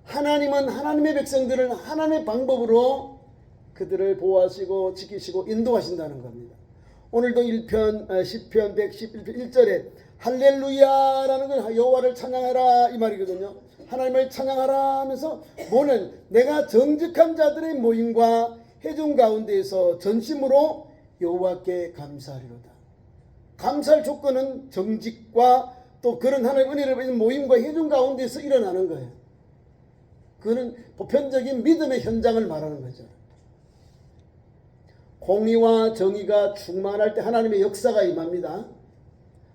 하나님은 하나님의 백성들을 하나님의 방법으로 그들을 보호하시고 지키시고 인도하신다는 겁니다. 오늘도 10편 111편 1절에 할렐루야라는 건 여호와를 찬양하라 이 말이거든요. 하나님을 찬양하라 하면서 뭐는 내가 정직한 자들의 모임과 회중 가운데에서 전심으로 여호와께 감사하리로다. 감사할 조건은 정직과 또 그런 하나님의 은혜를 받는 모임과 회중 가운데서 일어나는 거예요. 그거는 보편적인 믿음의 현장을 말하는 거죠. 공의와 정의가 충만할 때 하나님의 역사가 임합니다.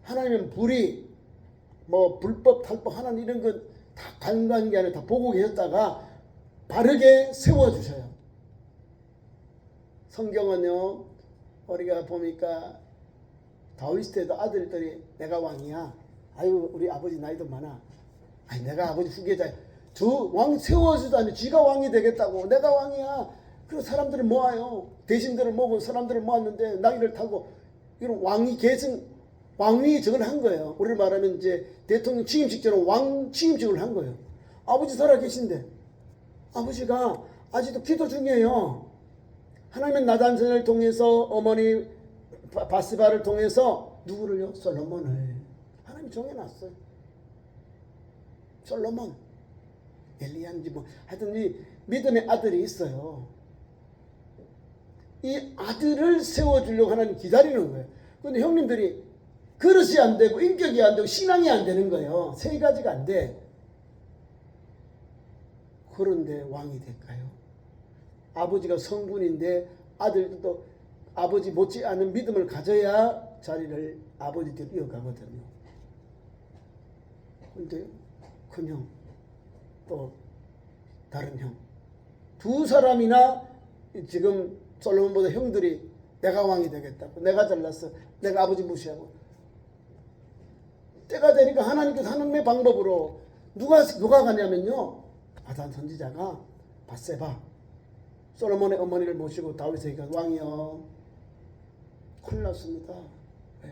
하나님은 불의, 불법, 탈법, 하나님 이런 것 다 간과한 게 아니라 다 보고 계셨다가 바르게 세워주셔요. 성경은요, 우리가 보니까 다윗 때도 아들들이 내가 왕이야. 아유, 우리 아버지 나이도 많아. 아니, 내가 아버지 후계자야. 저 왕 세워주다니 지가 왕이 되겠다고. 내가 왕이야. 그래서 사람들을 모아요. 대신들을 모으고 사람들을 모았는데 나귀를 타고 이런 왕위 계승, 왕위직을 한 거예요. 우리를 말하면 이제 대통령 취임식처럼 왕 취임식을 한 거예요. 아버지 살아 계신데 아버지가 아직도 기도 중이에요. 하나님은 나단선을 통해서 어머니 바스바를 통해서 누구를요? 솔로몬을 하나님이 정해놨어요. 솔로몬, 엘리야인지 하여튼 이 믿음의 아들이 있어요. 이 아들을 세워주려고 하나님 기다리는 거예요. 그런데 형님들이 그릇이 안 되고 인격이 안 되고 신앙이 안 되는 거예요. 세 가지가 안 돼. 그런데 왕이 될까요? 아버지가 성군인데 아들도 아버지 못지않은 믿음을 가져야 자리를 아버지께로 이어가거든요. 그런데 큰 형, 또 다른 형, 두 사람이나 지금 솔로몬보다 형들이 내가 왕이 되겠다고, 내가 잘났어, 내가 아버지 무시하고, 때가 되니까 하나님께서 하나님의 방법으로 누가 가냐면요, 나단 선지자가 바세바 솔로몬의 어머니를 모시고 다윗에게 왕이여, 큰일 났습니다. 네.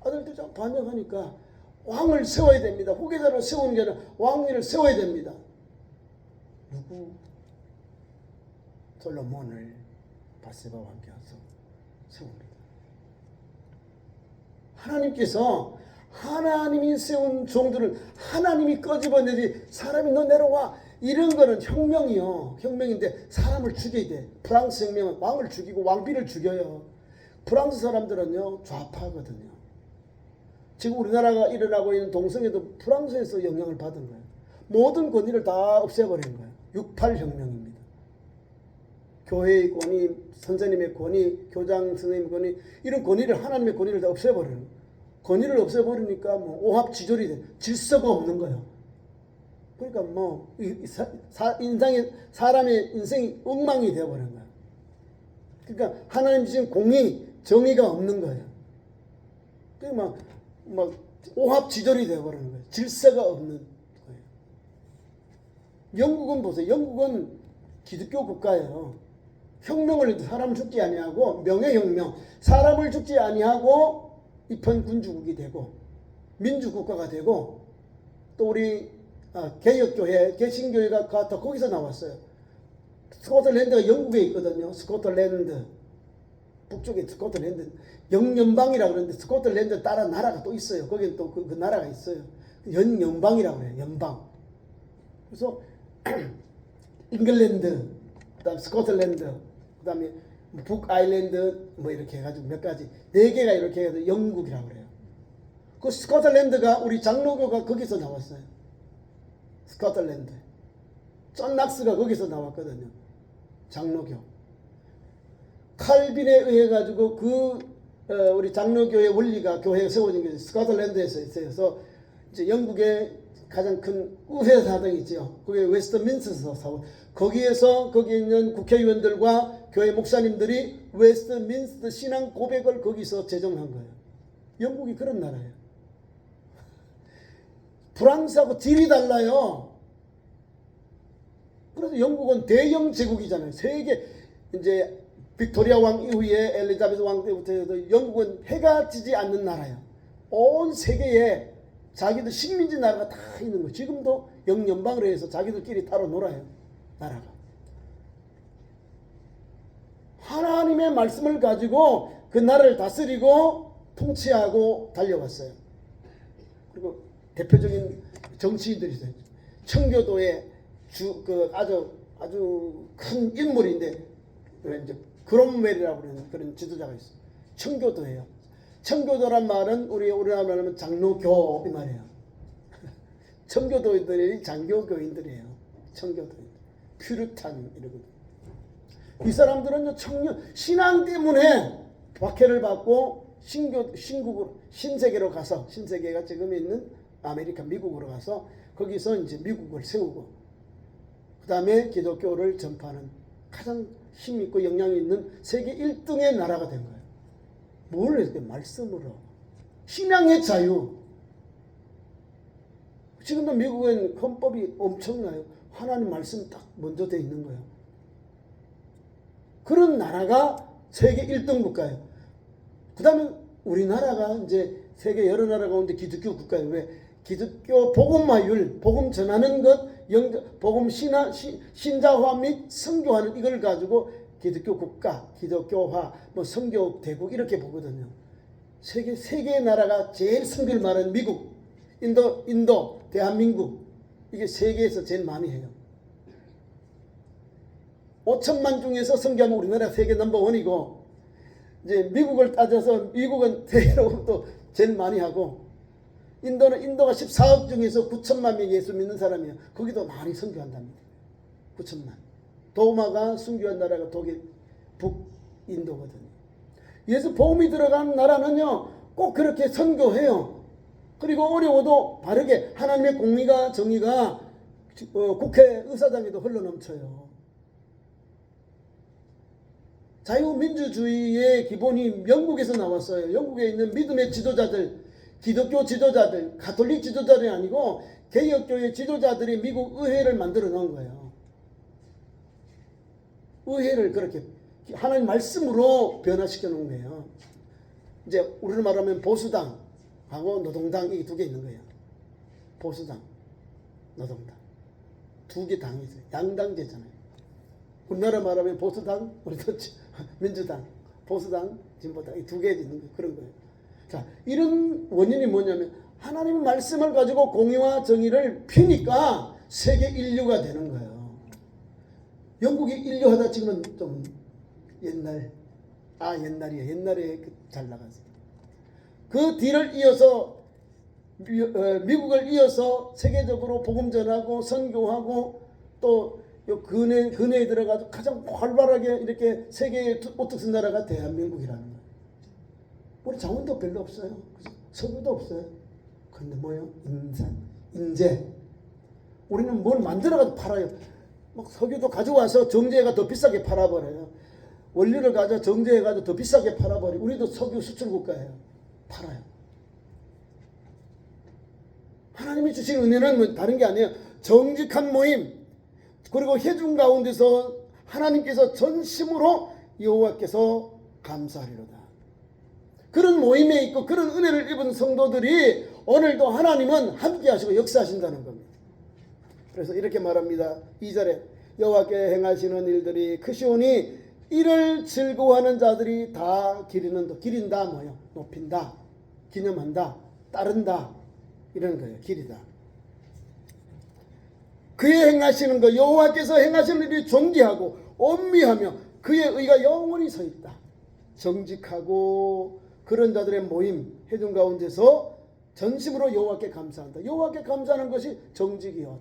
아들들 좀 반역하니까 왕을 세워야 됩니다. 후계자를 세우는 게 아니라 왕위를 세워야 됩니다. 누구? 솔로몬을 바세바와 함께 와서 세웁니다. 하나님께서 하나님이 세운 종들을 하나님이 꺼집어내지 사람이 너 내려와 이런 거는 혁명이요. 혁명인데 사람을 죽여야 돼. 프랑스 혁명은 왕을 죽이고 왕비를 죽여요. 프랑스 사람들은요 좌파거든요. 지금 우리나라가 일어나고 있는 동성애도 프랑스에서 영향을 받은 거예요. 모든 권위를 다 없애버린 거예요. 68 혁명입니다. 교회의 권위, 선생님의 권위, 교장 선생님의 권위, 이런 권위를 하나님의 권위를 다 없애버리는 거예요. 권위를 없애버리니까 오합지졸이 돼. 질서가 없는 거예요. 그러니까 사람의 인생이 엉망이 되어버린 거예요. 그러니까 하나님 주신 공의, 정의가 없는 거예요. 그러니까 오합지졸이 되어버리는 거예요. 질서가 없는 거예요. 영국은 보세요. 영국은 기독교 국가예요. 혁명을 사람 죽지 아니하고 명예혁명, 사람을 죽지 아니하고 입헌군주국이 되고 민주국가가 되고 또 우리 개혁교회, 개신교회가 다 거기서 나왔어요. 스코틀랜드가 영국에 있거든요. 스코틀랜드 북쪽에 스코틀랜드 영연방이라고 그러는데 스코틀랜드 따라 나라가 또 있어요. 거기는 또 그 나라가 있어요. 연방이라고 그래요. 연방. 그래서 잉글랜드, 그다음 스코틀랜드, 그다음에 북아일랜드 이렇게 해가지고 몇 가지 4개가 이렇게 해서 영국이라고 그래요. 그 스코틀랜드가 우리 장로교가 거기서 나왔어요. 스코틀랜드. 존 낙스가 거기서 나왔거든요. 장로교. 칼빈에 의해 가지고 우리 장로교의 원리가 교회에 세워진 게 스코틀랜드에서 있어서 이제 영국의 가장 큰 의회 사당이 있죠. 그게 웨스트민스터 사원. 거기에 있는 국회의원들과 교회 목사님들이 웨스트민스터 신앙 고백을 거기서 제정한 거예요. 영국이 그런 나라예요. 프랑스하고 질이 달라요. 그래서 영국은 대영 제국이잖아요. 세계 이제 빅토리아 왕 이후에 엘리자베스 왕 때부터 해서 영국은 해가 지지 않는 나라예요. 온 세계에 자기들 식민지 나라가 다 있는 거예요. 지금도 영연방으로 해서 자기들끼리 따로 놀아요. 나라가. 하나님의 말씀을 가지고 그 나라를 다스리고 통치하고 달려갔어요. 그리고 대표적인 정치인들이 있어요. 청교도의 아주 큰 인물인데 이제 크롬웰이라고 하는 그런 지도자가 있어요. 청교도예요. 청교도란 말은 우리나라 말하면 장로교 이 말이에요. 청교도인들이 장교교인들이에요. 청교도인, 퓨리탄 이러거든요. 이 사람들은 신앙 때문에 박해를 받고 신세계로 가서, 신세계가 지금 있는 아메리카 미국으로 가서 거기서 이제 미국을 세우고 그 다음에 기독교를 전파하는 가장 힘있고 영향이 있는 세계 1등의 나라가 된 거예요. 뭘 이렇게 말씀으로. 신앙의 자유. 지금도 미국엔 헌법이 엄청나요. 하나님 말씀 딱 먼저 돼 있는 거예요. 그런 나라가 세계 1등 국가예요. 그 다음에 우리나라가 이제 세계 여러 나라 가운데 기독교 국가예요. 왜? 기독교 복음화율, 복음 전하는 것, 복음 신자화 및 선교하는 이걸 가지고 기독교 국가, 기독교화, 선교 대국 이렇게 보거든요. 세계 세 개의 나라가 제일 선교를 말하는 미국, 인도, 대한민국 이게 세계에서 제일 많이 해요. 5천만 중에서 선교하면 우리나라 세계 넘버원이고 이제 미국을 따져서 미국은 세계로 또 제일 많이 하고 인도가 14억 중에서 9천만 명 예수 믿는 사람이에요. 거기도 많이 선교한답니다. 9천만. 도마가 순교한 나라가 독일, 북인도거든요. 예수 복음이 들어간 나라는요 꼭 그렇게 선교해요. 그리고 어려워도 바르게 하나님의 공의가 정의가 국회 의사당에도 흘러넘쳐요. 자유민주주의의 기본이 영국에서 나왔어요. 영국에 있는 믿음의 지도자들, 기독교 지도자들, 가톨릭 지도자들이 아니고 개혁교회 지도자들이 미국 의회를 만들어 놓은 거예요. 의회를 그렇게 하나님 말씀으로 변화시켜 놓은 거예요. 이제 우리로 말하면 보수당하고 노동당 이 두 개 있는 거예요. 보수당, 노동당. 두 개 당이 있어요. 양당제잖아요. 우리나라 말하면 보수당, 우리도 민주당, 보수당, 진보당 이 두 개 있는 거 그런 거예요. 자, 이런 원인이 뭐냐면 하나님의 말씀을 가지고 공의와 정의를 피니까 세계 인류가 되는 거예요. 영국이 인류하다 지금은 좀 옛날이에요. 옛날에 잘 나갔어요. 그 뒤를 이어서 미국을 이어서 세계적으로 복음 전하고 선교하고 또 근해에 들어가서 가장 활발하게 이렇게 세계의 오특스 나라가 대한민국이라는 거예요. 우리 자원도 별로 없어요. 석유도 없어요. 그런데 뭐예요? 인재. 우리는 뭘 만들어가지고 팔아요. 막 석유도 가져와서 정제해가 더 비싸게 팔아버려요. 원료를 가져 정제해가지고 더 비싸게 팔아버리고 우리도 석유 수출 국가예요. 팔아요. 하나님이 주신 은혜는 다른 게 아니에요. 정직한 모임 그리고 회중 가운데서 하나님께서 전심으로 여호와께서 감사하리로다. 그런 모임에 있고 그런 은혜를 입은 성도들이 오늘도 하나님은 함께 하시고 역사하신다는 겁니다. 그래서 이렇게 말합니다. 2절에 여호와께 행하시는 일들이 크시오니 이를 즐거워하는 자들이 다 기린다 뭐예요? 높인다, 기념한다, 따른다 이런 거예요. 기리다. 그의 행하시는 것 여호와께서 행하시는 일이 존귀하고 엄미하며 그의 의가 영원히 서 있다. 정직하고 그런 자들의 모임 회중 가운데서 전심으로 여호와께 감사한다. 여호와께 감사하는 것이 정직이요.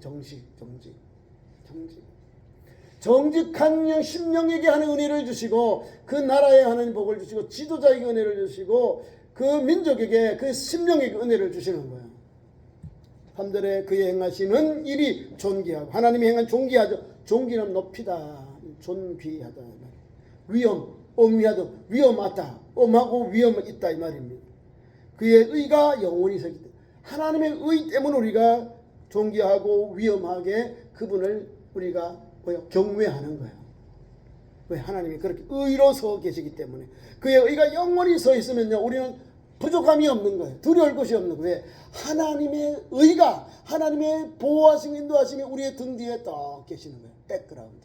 정직한 심령에게 하는 은혜를 주시고 그 나라에 하는 복을 주시고 지도자에게 은혜를 주시고 그 민족에게 그 심령에게 은혜를 주시는 거예요. 3절에 그의 행하시는 일이 존귀하고 하나님이 행한 존귀하죠. 존귀는 높이다. 존귀하다. 위엄, 엄미하다. 위엄하다. 엄하고 위엄은 있다 이 말입니다. 그의 의가 영원히 서기 때문에 하나님의 의 때문에 우리가 존귀하고 위엄하게 그분을 우리가 경외하는 거예요. 왜? 하나님이 그렇게 의로 서 계시기 때문에 그의 의가 영원히 서 있으면요 우리는 부족함이 없는 거예요. 두려울 것이 없는 거예요. 왜? 하나님의 의가, 하나님의 보호하심이 인도하심이 우리의 등 뒤에 딱 계시는 거예요. 백그라운드.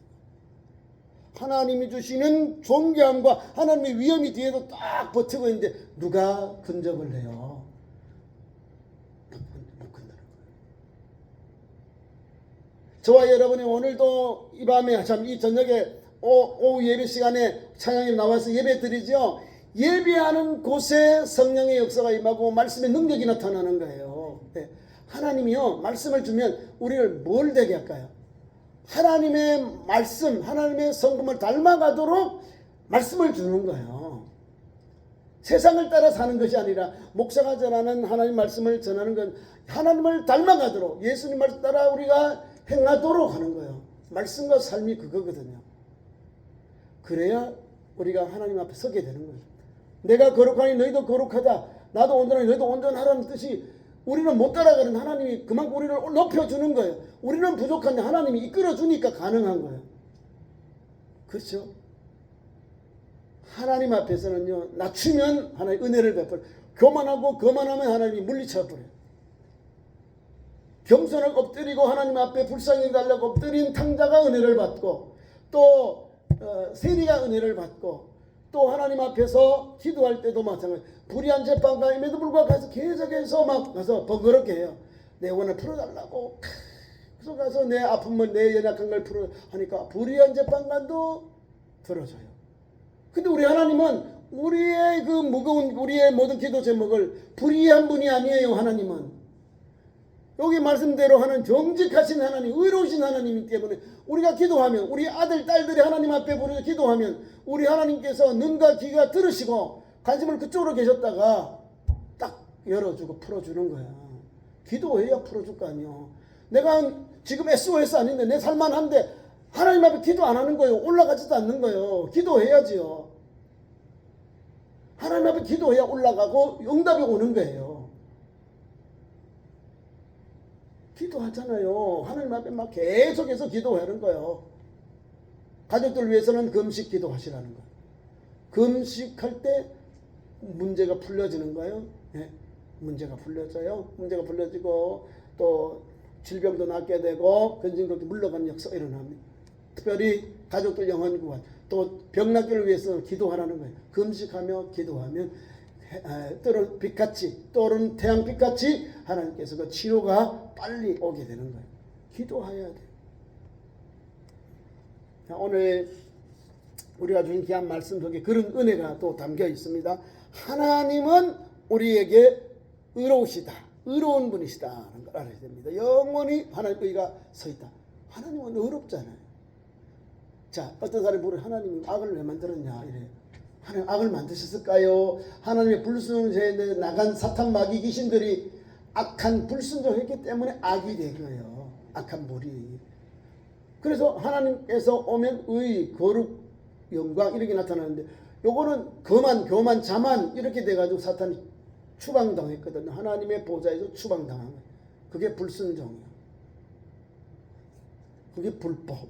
하나님이 주시는 존귀함과 하나님의 위엄이 뒤에도 딱 버티고 있는데 누가 근접을 해요? 못 건드는 거예요. 저와 여러분이 오늘도 이 밤에 참 이 저녁에 오후 예배 시간에 찬양에 나와서 예배 드리죠. 예배하는 곳에 성령의 역사가 임하고 말씀의 능력이 나타나는 거예요. 네. 하나님이요 말씀을 주면 우리를 뭘 되게 할까요? 하나님의 말씀, 하나님의 성품을 닮아가도록 말씀을 주는 거예요. 세상을 따라 사는 것이 아니라 목사가 전하는 하나님 말씀을 전하는 건 하나님을 닮아가도록 예수님 말씀 따라 우리가 행하도록 하는 거예요. 말씀과 삶이 그거거든요. 그래야 우리가 하나님 앞에 서게 되는 거예요. 내가 거룩하니 너희도 거룩하다. 나도 온전하니 너희도 온전하라는 뜻이 우리는 못 따라가는 하나님이 그만큼 우리를 높여주는 거예요. 우리는 부족한데 하나님이 이끌어주니까 가능한 거예요. 그렇죠? 하나님 앞에서는요 낮추면 하나님 은혜를 베풀어요. 교만하고 거만하면 하나님이 물리쳐버려요. 겸손하고 엎드리고 하나님 앞에 불쌍히 달라고 엎드린 탕자가 은혜를 받고 또 세리가 은혜를 받고 또 하나님 앞에서 기도할 때도 마찬가지. 불의한 재판관임에도 불구하고 가서 계속해서 막 가서 번거롭게 해요. 내 원을 풀어달라고 그래서 가서 내 아픔을 내 연약한 걸 풀어 하니까 불의한 재판관도 들어줘요. 근데 우리 하나님은 우리의 그 무거운 우리의 모든 기도 제목을 불의한 분이 아니에요. 하나님은 여기 말씀대로 하는 정직하신 하나님, 의로우신 하나님이기 때문에 우리가 기도하면 우리 아들, 딸들이 하나님 앞에 부르짖어 기도하면 우리 하나님께서 눈과 귀가 들으시고 관심을 그쪽으로 계셨다가 딱 열어주고 풀어주는 거야. 기도해야 풀어줄 거 아니요. 내가 지금 SOS 아닌데 내 살만한데 하나님 앞에 기도 안 하는 거예요. 올라가지도 않는 거예요. 기도해야지요. 하나님 앞에 기도해야 올라가고 응답이 오는 거예요. 기도하잖아요. 하나님 앞에 막 계속해서 기도하는 거예요. 가족들 위해서는 금식 기도하시라는 거예요. 금식할 때 문제가 풀려지는 거예요. 네. 문제가 풀려져요. 문제가 풀려지고 또 질병도 낫게 되고 근심도 물러가는 역사가 일어납니다. 특별히 가족들 영혼 구원 또 병낫기를 위해서 기도하라는 거예요. 금식하며 기도하면 떠오르는 빛같이 떠오르는 태양빛같이 하나님께서 그 치료가 빨리 오게 되는 거예요. 기도해야 돼요. 오늘 우리가 주신 귀한 말씀 속에 그런 은혜가 또 담겨 있습니다. 하나님은 우리에게 의로우시다. 의로운 분이시다는 걸 알아야 됩니다. 영원히 하나님 의가 서 있다. 하나님은 의롭잖아요. 자, 어떤 사람이 물어 하나님이 악을 왜 만들었냐 이래요. 하나님 악을 만드셨을까요? 하나님의 불순종에 나간 사탄 마귀 귀신들이 악한 불순종했기 때문에 악이 된 거예요. 악한 물이. 그래서 하나님께서 오면 의, 거룩, 영광 이렇게 나타나는데 요거는 거만, 교만, 자만 이렇게 돼가지고 사탄이 추방당했거든요. 하나님의 보좌에서 추방당한 거예요. 그게 불순종이에요. 그게 불법.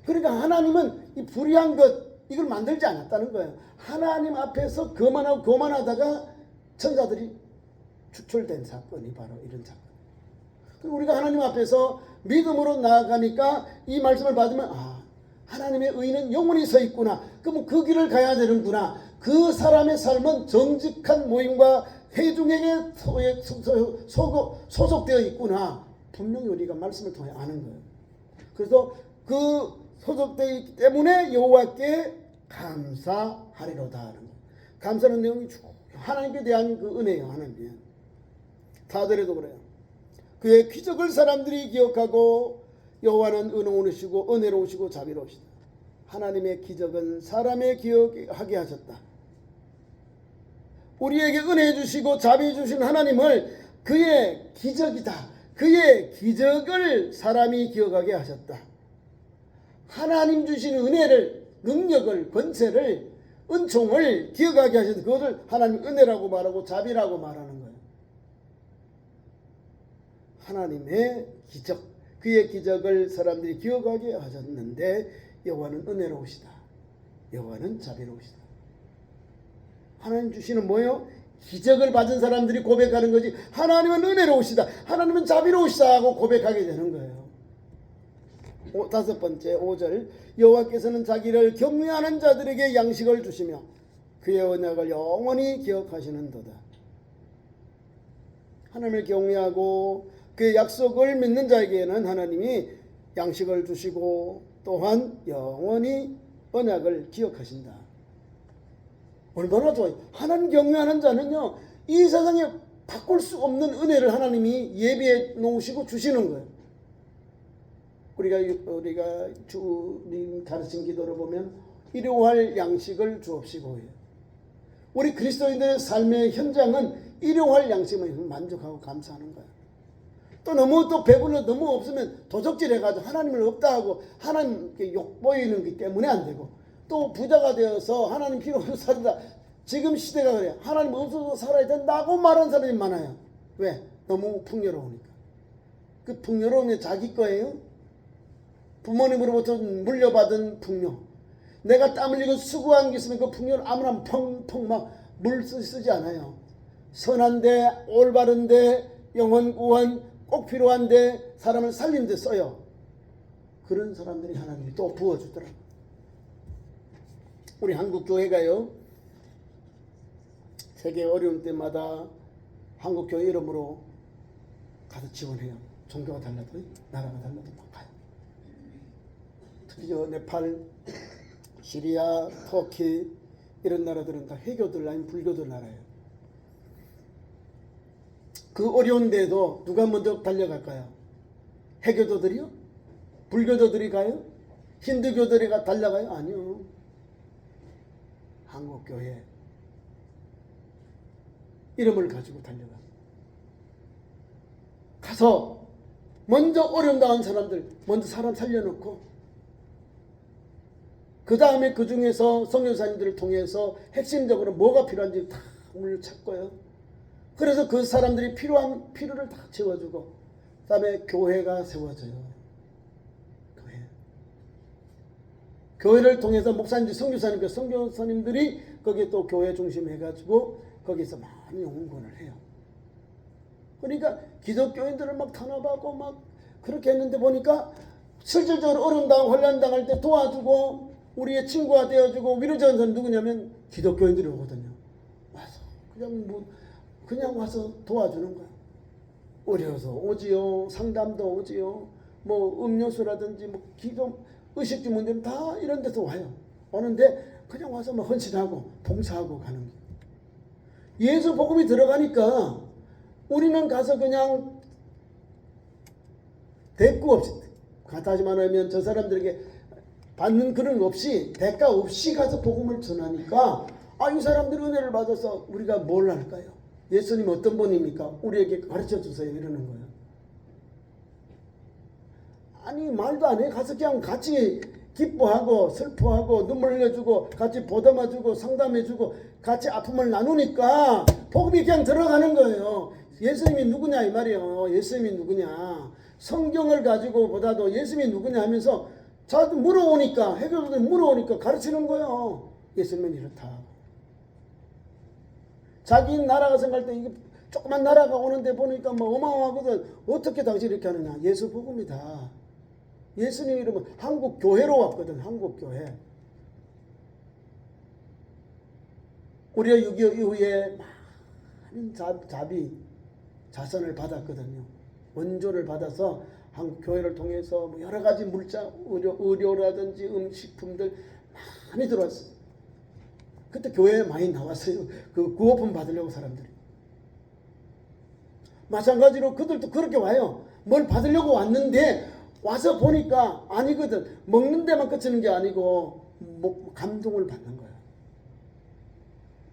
그러니까 하나님은 이 불의한 것 이걸 만들지 않았다는 거예요. 하나님 앞에서 거만하고 교만하다가 천사들이 추출된 사건이 바로 이런 사건. 우리가 하나님 앞에서 믿음으로 나아가니까 이 말씀을 받으면 하나님의 의는 영원히 서 있구나. 그럼 그 길을 가야 되는구나. 그 사람의 삶은 정직한 모임과 회중에게 소속되어 있구나. 분명히 우리가 말씀을 통해 아는 거예요. 그래서 그 소속되어 있기 때문에 여호와께 감사하리로다 하는 거예요. 감사는 내용이 하나님께 대한 그 은혜예요. 하나님께. 다들에도 그래요. 그의 기적을 사람들이 기억하고 여호와는 은혜로우시고 은혜로우시고 자비로우시다. 하나님의 기적은 사람의 기억하게 하셨다. 우리에게 은혜 주시고 자비 주신 하나님을 그의 기적이다. 그의 기적을 사람이 기억하게 하셨다. 하나님 주신 은혜를, 능력을, 권세를, 은총을 기억하게 하셔서 그것을 하나님 은혜라고 말하고 자비라고 말하는 거예요. 하나님의 기적, 그의 기적을 사람들이 기억하게 하셨는데 여호와는 은혜로우시다. 여호와는 자비로우시다. 하나님 주시는 뭐요? 기적을 받은 사람들이 고백하는 거지, 하나님은 은혜로우시다, 하나님은 자비로우시다 하고 고백하게 되는 거예요. 다섯 번째 5절, 여호와께서는 자기를 경외하는 자들에게 양식을 주시며 그의 언약을 영원히 기억하시는도다. 하나님을 경외하고 그의 약속을 믿는 자에게는 하나님이 양식을 주시고 또한 영원히 언약을 기억하신다. 얼마나 좋아요. 하나님 경외하는 자는요, 이 세상에 바꿀 수 없는 은혜를 하나님이 예비해 놓으시고 주시는 거예요. 우리가 주님 가르친 기도를 보면 일용할 양식을 주옵시고 해요. 우리 그리스도인들의 삶의 현장은 일용할 양식만 만족하고 감사하는 거예요. 또 너무 또 배불러 너무 없으면 도적질 해가지고 하나님을 없다 하고 하나님께 욕보이는 것 때문에 안 되고, 또 부자가 되어서 하나님 필요 없어서 살다, 지금 시대가 그래요. 하나님 없어서 살아야 된다고 말하는 사람이 많아요. 왜? 너무 풍요로우니까. 그 풍요로움이 자기 거예요. 부모님으로부터 물려받은 풍요, 내가 땀 흘리고 수고한 게 있으면 그 풍요를 아무나 펑펑 막 물 쓰지 않아요. 선한데, 올바른데, 영혼 구원 꼭 필요한데 사람을 살리는 데 써요. 그런 사람들이 하나님이 또 부어주더라고요. 우리 한국 교회가요, 세계 어려운 때마다 한국 교회 이름으로 가서 지원해요. 종교가 달라도 나라가 달라도 막 가요. 특히 네팔, 시리아, 터키 이런 나라들은 다 해교들 아닌 불교들 나라예요. 그 어려운 데도 누가 먼저 달려갈까요? 해교도들이요? 불교도들이 가요? 힌두교들이 달려가요? 아니요. 한국교회 이름을 가지고 달려가. 가서 먼저 어려움 당한 사람들 먼저 사람 살려놓고, 그 다음에 그 중에서 선교사님들을 통해서 핵심적으로 뭐가 필요한지 다 물을 찾고요. 그래서 그 사람들이 필요한 필요를 다 채워주고, 그 다음에 교회가 세워져요. 교회를 통해서 목사님들, 선교사님들이 거기에 또 교회 중심 해가지고 거기서 많이 연구를 해요. 그러니까 기독교인들을 막 탄압하고 막 그렇게 했는데 보니까 실질적으로 어려움 당하고 혼란 당할 때 도와주고 우리의 친구가 되어주고 위로주는 사람 누구냐면 기독교인들이 오거든요. 와서 그냥 와서 도와주는 거야. 어려워서 오지요. 상담도 오지요. 뭐 음료수라든지 뭐 기도 의식주 문제는 다 이런 데서 와요. 오는데 그냥 와서 뭐 헌신하고 봉사하고 가는 거예요. 예수 복음이 들어가니까 우리는 가서 그냥 대꾸 없이, 다시 말하면 저 사람들에게 받는 그런 없이, 대가 없이 가서 복음을 전하니까, 이 사람들이 은혜를 받아서 우리가 뭘 할까요? 예수님 어떤 분입니까? 우리에게 가르쳐 주세요 이러는 거예요. 아니 말도 안 해. 가서 그냥 같이 기뻐하고 슬퍼하고 눈물 흘려주고 같이 보담아주고 상담해주고 같이 아픔을 나누니까 복음이 그냥 들어가는 거예요. 예수님이 누구냐 이 말이에요. 예수님이 누구냐, 성경을 가지고 보다도 예수님이 누구냐 하면서 자꾸 물어오니까, 해결자들이 물어오니까 가르치는 거예요. 예수님은 이렇다. 자기 나라가 생각할 때 이게 조그만 나라가 오는데 보니까 뭐 어마어마하거든. 어떻게 당신이 이렇게 하느냐. 예수 복음이다. 예수님 이름은 한국 교회로 왔거든. 한국 교회. 우리가 6.25 이후에 많은 자선을 받았거든요. 원조를 받아서 한국 교회를 통해서 여러 가지 물자, 의료라든지 음식품들 많이 들어왔어요. 그때 교회에 많이 나왔어요. 그 구호품 받으려고 사람들이. 마찬가지로 그들도 그렇게 와요. 뭘 받으려고 왔는데 와서 보니까 아니거든. 먹는 데만 그치는 게 아니고 감동을 받는 거야.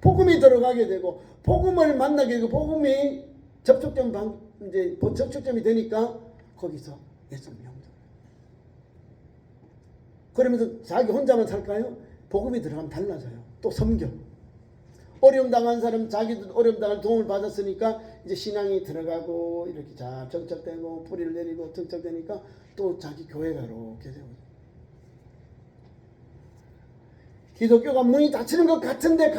복음이 들어가게 되고 복음을 만나게 되고 복음이 접촉점이 되니까 거기서 예수님 영접. 그러면서 자기 혼자만 살까요? 복음이 들어가면 달라져요. 또 섬겨. 어려움 당한 사람, 자기도 어려움 당할 도움을 받았으니까 이제 신앙이 들어가고 이렇게 잘 정착되고 뿌리를 내리고 정착되니까 또 자기 교회가 이렇게 되고. 기독교가 문이 닫히는 것 같은데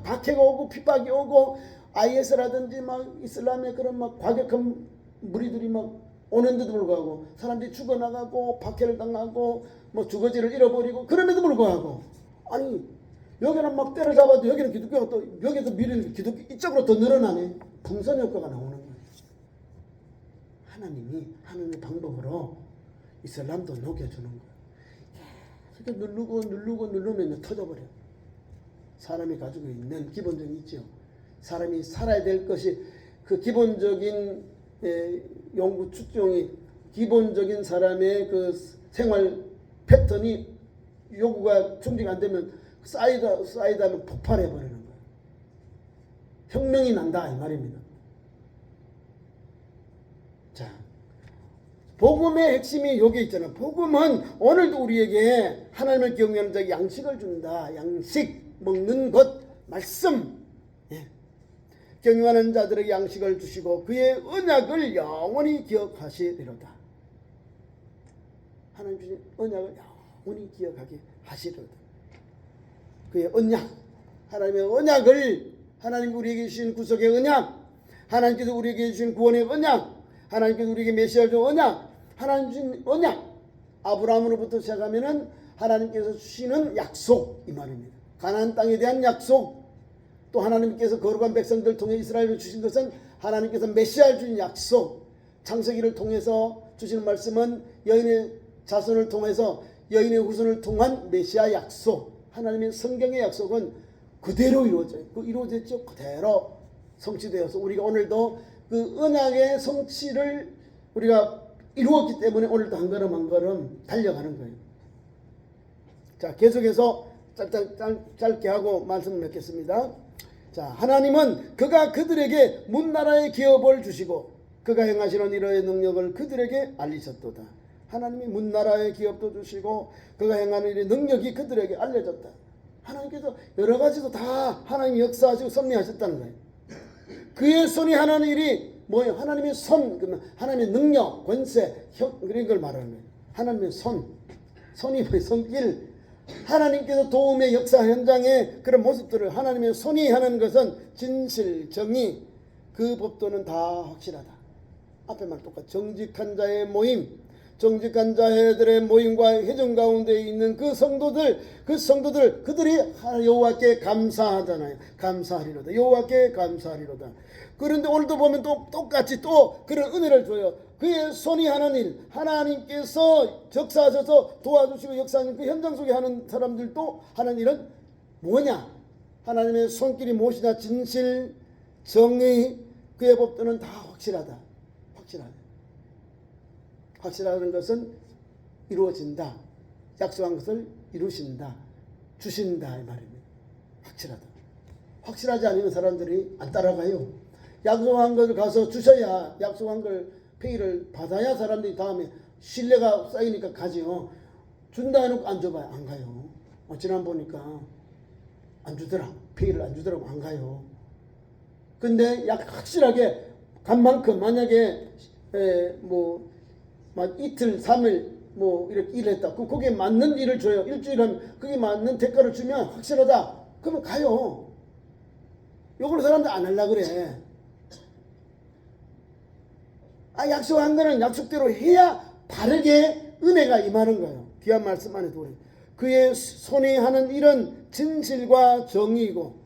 박해가 오고 핍박이 오고 IS라든지 막 이슬람의 그런 막 과격한 무리들이 막 오는데도 불구하고 사람들이 죽어나가고 박해를 당하고 뭐 주거지를 잃어버리고 그럼에도 불구하고 아니 여기는 막 때려잡아도 여기는 기독교가 또 여기서 밀리는 기독교 이쪽으로 더 늘어나네. 풍선 효과가 나오는 거예요. 하나님이 하나님의 방법으로 이슬람도 녹여주는 거예요. 이렇게 누르면 터져버려. 사람이 가지고 있는 기본적인 있죠. 사람이 살아야 될 것이 그 기본적인 연구 추정이 기본적인 사람의 그 생활 패턴이 요구가 충족이 안 되면 쌓이다면 폭발해 버리는 거예요. 혁명이 난다 이 말입니다. 자, 복음의 핵심이 여기 있잖아요. 복음은 오늘도 우리에게 하나님을 경외하는 자에게 양식을 준다. 양식 먹는 것 말씀. 경외하는 자들에게 양식을 주시고 그의 언약을 영원히 기억하시리로다. 하나님 주신 언약을 영원히 기억하게 하시리로다. 그의 언약, 하나님의 언약을 하나님 우리에게 주신 구속의 언약, 하나님께서 우리에게 주신 구원의 언약, 하나님께서 우리에게 메시아를 준 언약, 하나님 주신 언약, 아브라함으로부터 시작하면은 하나님께서 주시는 약속 이 말입니다. 가나안 땅에 대한 약속, 또 하나님께서 거룩한 백성들 통해 이스라엘을 주신 것은 하나님께서 메시아를 주신 약속, 창세기를 통해서 주시는 말씀은 여인의 자손을 통해서 여인의 후손을 통한 메시아 약속, 하나님의 성경의 약속은 그대로 이루어져요. 이루어졌죠. 그대로 성취되어서 우리가 오늘도 그 언약의 성취를 우리가 이루었기 때문에 오늘도 한 걸음 한 걸음 달려가는 거예요. 자, 계속해서 짧게 하고 말씀을 맺겠습니다. 자, 하나님은 그가 그들에게 문나라의 기업을 주시고 그가 행하시는 이러의 능력을 그들에게 알리셨도다. 하나님이 문나라의 기업도 주시고 그가 행하는 일의 능력이 그들에게 알려졌다. 하나님께서 여러 가지도 다 하나님이 역사하시고 섭리하셨다는 거예요. 그의 손이 하는 일이 뭐예요? 하나님의 손, 그러면 하나님의 능력, 권세, 그런 걸 말하는 거예요. 하나님의 손이 뭐예요? 손길. 하나님께서 도움의 역사 현장의 그런 모습들을 하나님의 손이 하는 것은 진실, 정의, 그 법도는 다 확실하다. 앞에 말 똑같아. 정직한 자의 모임, 정직한 자들의 모임과 회중 가운데 있는 그 성도들 그들이 여호와께 감사하잖아요. 감사하리로다. 여호와께 감사하리로다. 그런데 오늘도 보면 또 똑같이 또 그런 은혜를 줘요. 그의 손이 하는 일, 하나님께서 역사하셔서 도와주시고 역사하는 그 현장 속에 하는 사람들도 하는 일은 뭐냐? 하나님의 손길이 무엇이냐? 진실, 정의, 그의 법도는 다 확실하다. 확실하다는 것은 이루어진다. 약속한 것을 이루신다. 주신다 이 말입니다. 확실하다. 확실하지 않으면 사람들이 안 따라가요. 약속한 것을 가서 주셔야 약속한 걸 페이를 받아야 사람들이 다음에 신뢰가 쌓이니까 가지요. 준다 해놓고 안 줘봐요. 안 가요. 지난 보니까 안 주더라. 페이를 안 주더라고. 안 가요. 근데 확실하게 간 만큼 만약에 이틀, 3일 이렇게 일을 했다. 그럼 거기에 맞는 일을 줘요. 일주일 하면 그게 맞는 대가를 주면 확실하다. 그러면 가요. 요걸 사람들 안 하려고 그래. 약속한 거는 약속대로 해야 바르게 은혜가 임하는 거예요. 귀한 말씀 안에 도 그의 손이 하는 일은 진실과 정의이고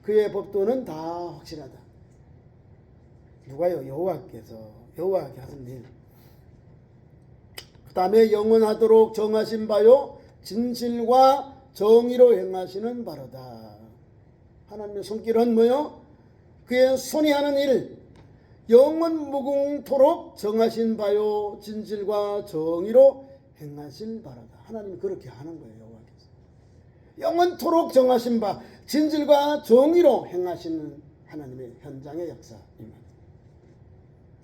그의 법도는 다 확실하다. 누가요? 여호와께 하신 일. 그 다음에 영원하도록 정하신 바요 진실과 정의로 행하시는 바로다. 하나님의 손길은 뭐요? 그의 손이 하는 일, 영원 무궁토록 정하신 바요 진실과 정의로 행하실 바로다. 하나님이 그렇게 하는 거예요. 여호와께서 영원토록 정하신 바 진실과 정의로 행하시는 하나님의 현장의 역사입니다.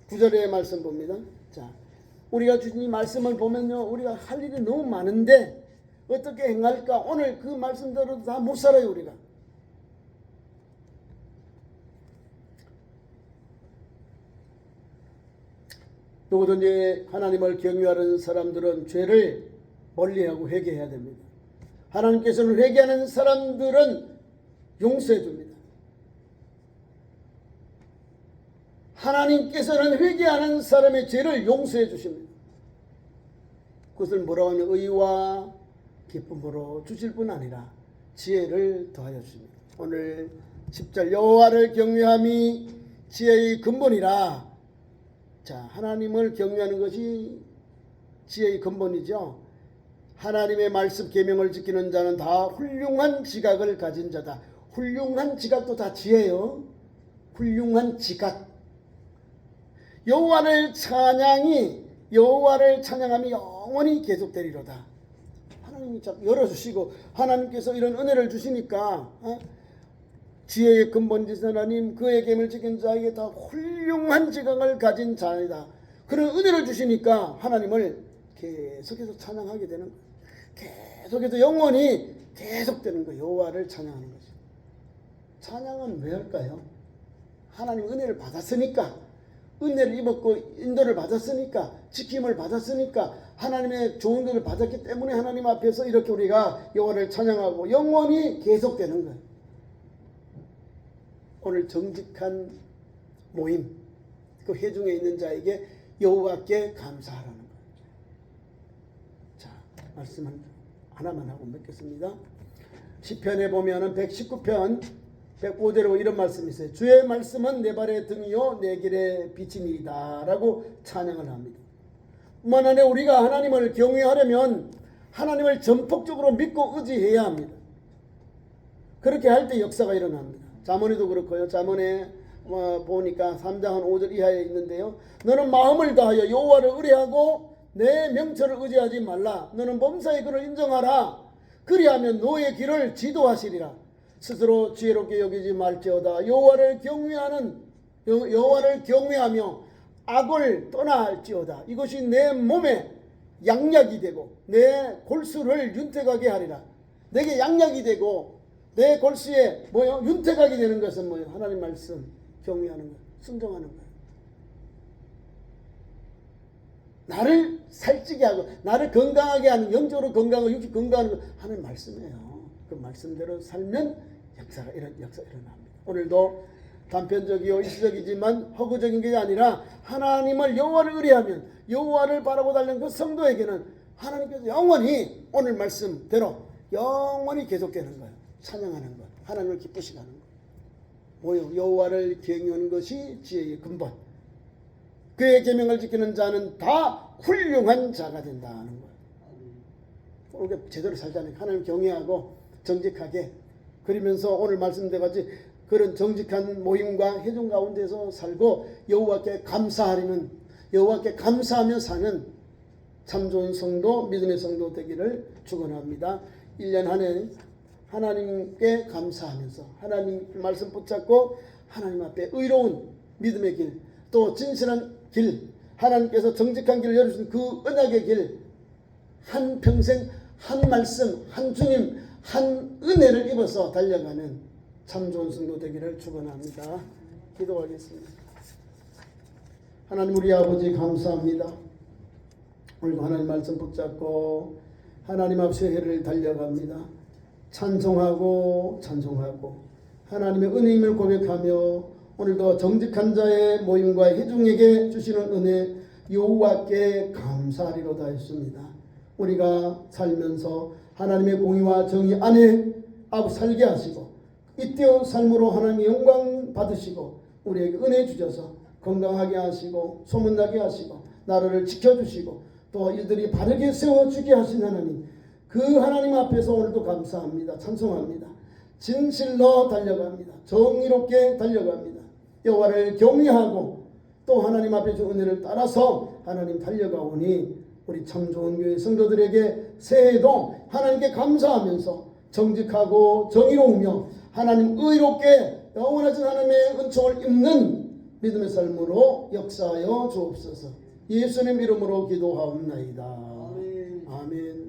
9절의 말씀 봅니다. 자, 우리가 주님 말씀을 보면요, 우리가 할 일이 너무 많은데 어떻게 행할까? 오늘 그 말씀대로 다 못 살아요. 우리가 누구든지 하나님을 경외하는 사람들은 죄를 멀리하고 회개해야 됩니다. 하나님께서는 회개하는 사람들은 용서해 줍니다. 하나님께서는 회개하는 사람의 죄를 용서해 주십니다. 그것을 뭐라고 하면 의와 기쁨으로 주실 뿐 아니라 지혜를 더하여 주십니다. 오늘 10절 여호와를 경외함이 지혜의 근본이라. 자, 하나님을 경외하는 것이 지혜의 근본이죠. 하나님의 말씀 계명을 지키는 자는 다 훌륭한 지각을 가진 자다. 훌륭한 지각도 다 지혜요. 훌륭한 지각. 여호와를 찬양함이 영원히 계속되리로다. 하나님이 자꾸 열어주시고 하나님께서 이런 은혜를 주시니까 지혜의 근본이신 하나님, 그의 계명을 지킨 자에게 다 훌륭한 지각을 가진 자이다. 그런 은혜를 주시니까 하나님을 계속해서 찬양하게 되는 거예요. 계속해서 영원히 계속되는 거예요. 여호와를 찬양하는 거죠. 찬양은 왜 할까요? 하나님 은혜를 받았으니까, 은혜를 입었고 인도를 받았으니까, 지킴을 받았으니까, 하나님의 좋은 것을 받았기 때문에 하나님 앞에서 이렇게 우리가 여호와를 찬양하고 영원히 계속되는 거예요. 오늘 정직한 모임, 그 회중에 있는 자에게 여호와께 감사하라는 거예요. 자, 말씀은 하나만 하고 맺겠습니다. 시편에 보면은 119편 105절에 이런 말씀이 있어요. 주의 말씀은 내 발의 등이요 내 길의 빛이니이다 라고 찬양을 합니다. 만약에 우리가 하나님을 경외하려면 하나님을 전폭적으로 믿고 의지해야 합니다. 그렇게 할 때 역사가 일어납니다. 잠언에도 그렇고요. 잠언에 보니까 3장 5절 이하에 있는데요. 너는 마음을 다하여 여호와를 의뢰하고 내 명철을 의지하지 말라. 너는 범사의 그를 인정하라. 그리하면 너의 길을 지도하시리라. 스스로 지혜롭게 여기지 말지어다. 여호와를 경외하며 악을 떠날지어다. 이것이 내 몸에 양약이 되고 내 골수를 윤택하게 하리라. 내게 양약이 되고 내 골수에 윤택하게 되는 것은 뭐예요? 하나님 말씀 경외하는 것, 순종하는 것. 나를 살찌게 하고 나를 건강하게 하는, 영적으로 건강하고 육체 건강하는 것 하나님 말씀이에요. 그 말씀대로 살면 역사가 일어납니다. 오늘도 단편적이요 일시적이지만 허구적인 게 아니라 하나님을 여호와를 의뢰하면 여호와를 바라고 달린 그 성도에게는 하나님께서 영원히 오늘 말씀대로 영원히 계속되는 거예요. 찬양하는 것, 하나님을 기쁘시게 하는 것. 뭐요? 여호와를 경외하는 것이 지혜의 근본. 그의 계명을 지키는 자는 다 훌륭한 자가 된다는 거예요. 우리가 제대로 살자면 하나님을 경외하고 정직하게, 그러면서 오늘 말씀드린 그런 정직한 모임과 회중 가운데서 살고 여호와께 감사하리는, 여호와께 감사하며 사는 참 좋은 성도, 믿음의 성도 되기를 축원합니다. 1년 한 해 하나님께 감사하면서 하나님 말씀 붙잡고 하나님 앞에 의로운 믿음의 길, 또 진실한 길, 하나님께서 정직한 길을 열어주신 그 언약의 길, 한 평생 한 말씀, 한 주님, 한 은혜를 입어서 달려가는 참 좋은 성도 되기를 축원합니다. 기도하겠습니다. 하나님 우리 아버지 감사합니다. 오늘도 하나님 말씀 붙잡고 하나님 앞에 해를 달려갑니다. 찬송하고 하나님의 은혜임을 고백하며 오늘도 정직한 자의 모임과 회중에게 주시는 은혜 여호와께 감사하리로다 했습니다. 우리가 살면서 하나님의 공의와 정의 안에 살게 하시고 이때의 삶으로 하나님의 영광 받으시고 우리에게 은혜 주셔서 건강하게 하시고 소문나게 하시고 나라를 지켜주시고 또 일들이 바르게 세워주게 하신 하나님, 그 하나님 앞에서 오늘도 감사합니다. 찬송합니다. 진실로 달려갑니다. 정의롭게 달려갑니다. 여호와를 경외하고 또 하나님 앞에 주 은혜를 따라서 하나님 달려가오니 우리 참 좋은 교회 성도들에게 새해에도 하나님께 감사하면서 정직하고 정의로우며 하나님 의롭게 영원하신 하나님의 은총을 입는 믿음의 삶으로 역사하여 주옵소서. 예수님 이름으로 기도하옵나이다. 아멘.